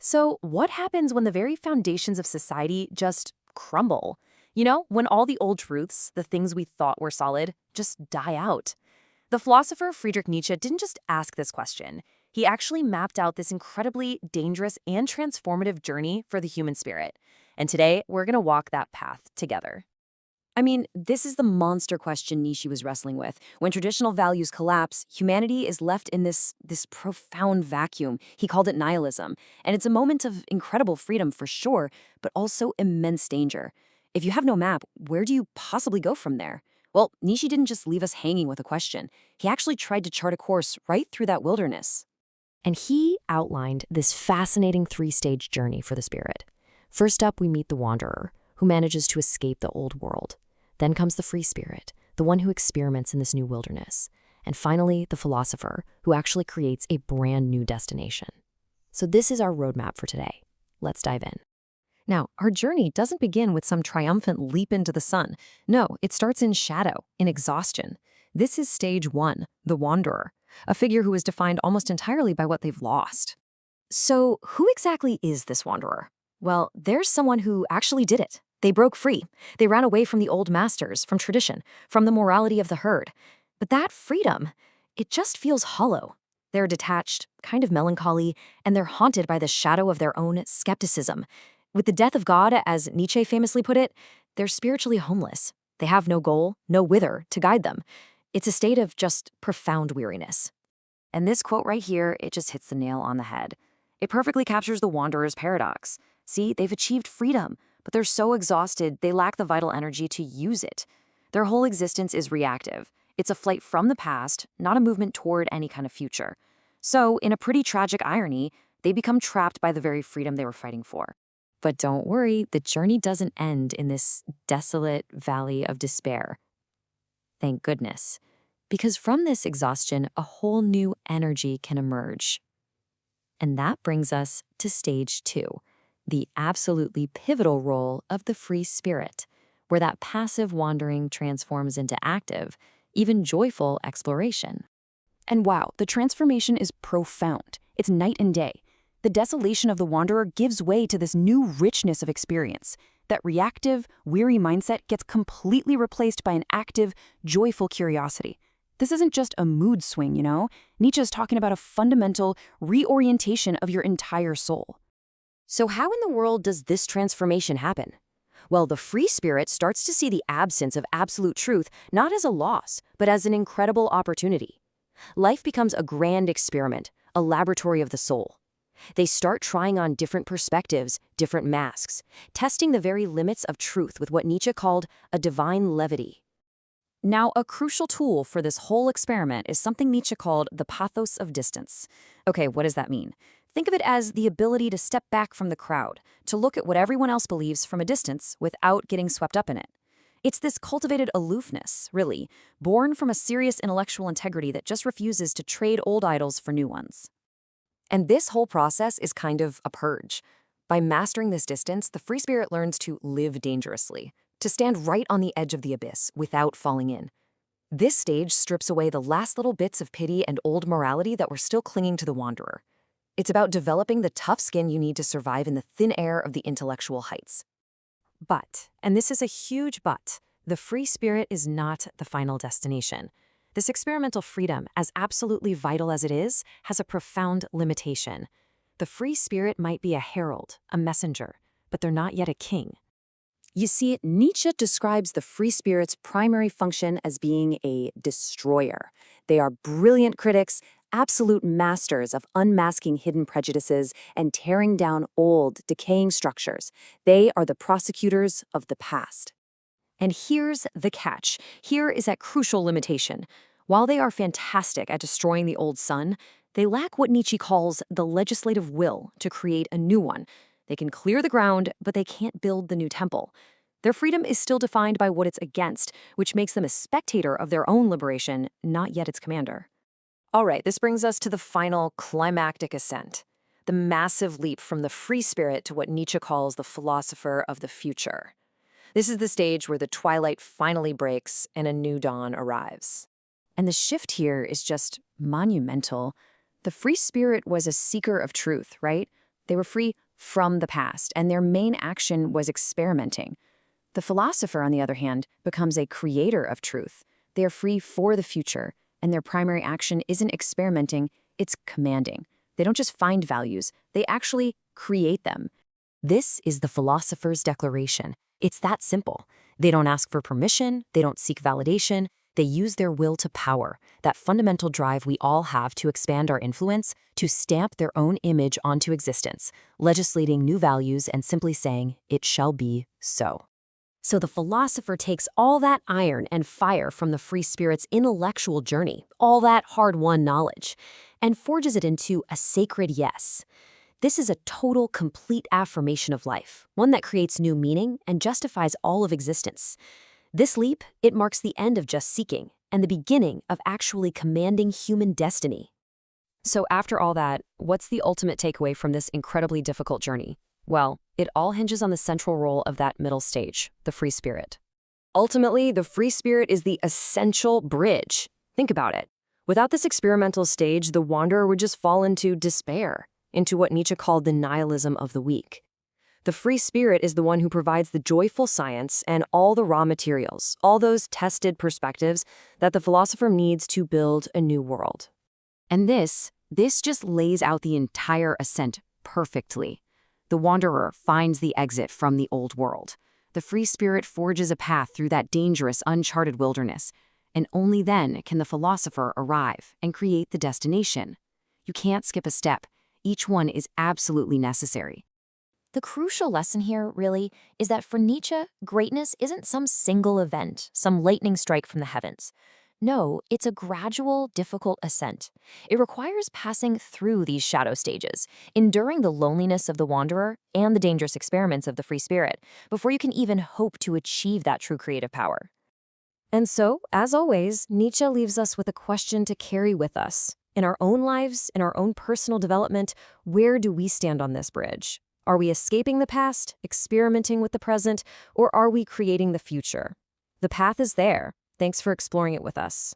So, what happens when the very foundations of society just crumble? When all the old truths, the things we thought were solid, just die out. The philosopher Friedrich Nietzsche didn't just ask this question. He actually mapped out this incredibly dangerous and transformative journey for the human spirit. And today, we're going to walk that path together. I mean, this is the monster question Nietzsche was wrestling with. When traditional values collapse, humanity is left in this profound vacuum. He called it nihilism. And it's a moment of incredible freedom for sure, but also immense danger. If you have no map, where do you possibly go from there? Well, Nietzsche didn't just leave us hanging with a question. He actually tried to chart a course right through that wilderness. And he outlined this fascinating three-stage journey for the spirit. First up, we meet the wanderer, who manages to escape the old world. Then comes the free spirit, the one who experiments in this new wilderness. And finally, the philosopher, who actually creates a brand new destination. So this is our roadmap for today. Let's dive in. Now, our journey doesn't begin with some triumphant leap into the sun. No, it starts in shadow, in exhaustion. This is stage one, the wanderer, a figure who is defined almost entirely by what they've lost. So, who exactly is this wanderer? Well, there's someone who actually did it. They broke free. They ran away from the old masters, from tradition, from the morality of the herd. But that freedom, it just feels hollow. They're detached, kind of melancholy, and they're haunted by the shadow of their own skepticism. With the death of God, as Nietzsche famously put it, they're spiritually homeless. They have no goal, no whither to guide them. It's a state of just profound weariness. And this quote right here, it just hits the nail on the head. It perfectly captures the wanderer's paradox. See, they've achieved freedom, but they're so exhausted they lack the vital energy to use it. Their whole existence is reactive. It's a flight from the past, not a movement toward any kind of future. So, in a pretty tragic irony, they become trapped by the very freedom they were fighting for. But don't worry, the journey doesn't end in this desolate valley of despair. Thank goodness. Because from this exhaustion, a whole new energy can emerge. And that brings us to stage two, the absolutely pivotal role of the free spirit, where that passive wandering transforms into active, even joyful exploration. And wow, the transformation is profound. It's night and day. The desolation of the wanderer gives way to this new richness of experience. That reactive, weary mindset gets completely replaced by an active, joyful curiosity. This isn't just a mood swing, Nietzsche's talking about a fundamental reorientation of your entire soul. So how in the world does this transformation happen? Well, the free spirit starts to see the absence of absolute truth not as a loss, but as an incredible opportunity. Life becomes a grand experiment, a laboratory of the soul. They start trying on different perspectives, different masks, testing the very limits of truth with what Nietzsche called a divine levity. Now, a crucial tool for this whole experiment is something Nietzsche called the pathos of distance. Okay, what does that mean? Think of it as the ability to step back from the crowd, to look at what everyone else believes from a distance without getting swept up in it. It's this cultivated aloofness, really, born from a serious intellectual integrity that just refuses to trade old idols for new ones. And this whole process is kind of a purge. By mastering this distance, the free spirit learns to live dangerously, to stand right on the edge of the abyss without falling in. This stage strips away the last little bits of pity and old morality that were still clinging to the wanderer. It's about developing the tough skin you need to survive in the thin air of the intellectual heights. But, and this is a huge but, the free spirit is not the final destination. This experimental freedom, as absolutely vital as it is, has a profound limitation. The free spirit might be a herald, a messenger, but they're not yet a king. You see, Nietzsche describes the free spirit's primary function as being a destroyer. They are brilliant critics, absolute masters of unmasking hidden prejudices and tearing down old, decaying structures. They are the prosecutors of the past. And here's the catch. Here is that crucial limitation. While they are fantastic at destroying the old sun, they lack what Nietzsche calls the legislative will to create a new one. They can clear the ground, but they can't build the new temple. Their freedom is still defined by what it's against, which makes them a spectator of their own liberation, not yet its commander. All right, this brings us to the final climactic ascent, the massive leap from the free spirit to what Nietzsche calls the philosopher of the future. This is the stage where the twilight finally breaks and a new dawn arrives. And the shift here is just monumental. The free spirit was a seeker of truth, right? They were free from the past, and their main action was experimenting. The philosopher, on the other hand, becomes a creator of truth. They are free for the future, and their primary action isn't experimenting, it's commanding. They don't just find values, they actually create them. This is the philosopher's declaration. It's that simple. They don't ask for permission, they don't seek validation, they use their will to power, that fundamental drive we all have to expand our influence, to stamp their own image onto existence, legislating new values and simply saying, "It shall be so." So the philosopher takes all that iron and fire from the free spirit's intellectual journey, all that hard-won knowledge, and forges it into a sacred yes. This is a total, complete affirmation of life, one that creates new meaning and justifies all of existence. This leap, it marks the end of just seeking and the beginning of actually commanding human destiny. So after all that, what's the ultimate takeaway from this incredibly difficult journey? Well, it all hinges on the central role of that middle stage, the free spirit. Ultimately, the free spirit is the essential bridge. Think about it. Without this experimental stage, the wanderer would just fall into despair, into what Nietzsche called the nihilism of the weak. The free spirit is the one who provides the joyful science and all the raw materials, all those tested perspectives that the philosopher needs to build a new world. And this just lays out the entire ascent perfectly. The wanderer finds the exit from the old world. The free spirit forges a path through that dangerous, uncharted wilderness, and only then can the philosopher arrive and create the destination. You can't skip a step. Each one is absolutely necessary. The crucial lesson here, really, is that for Nietzsche, greatness isn't some single event, some lightning strike from the heavens. No, it's a gradual, difficult ascent. It requires passing through these shadow stages, enduring the loneliness of the wanderer and the dangerous experiments of the free spirit, before you can even hope to achieve that true creative power. And so, as always, Nietzsche leaves us with a question to carry with us. In our own lives, in our own personal development, where do we stand on this bridge? Are we escaping the past, experimenting with the present, or are we creating the future? The path is there. Thanks for exploring it with us.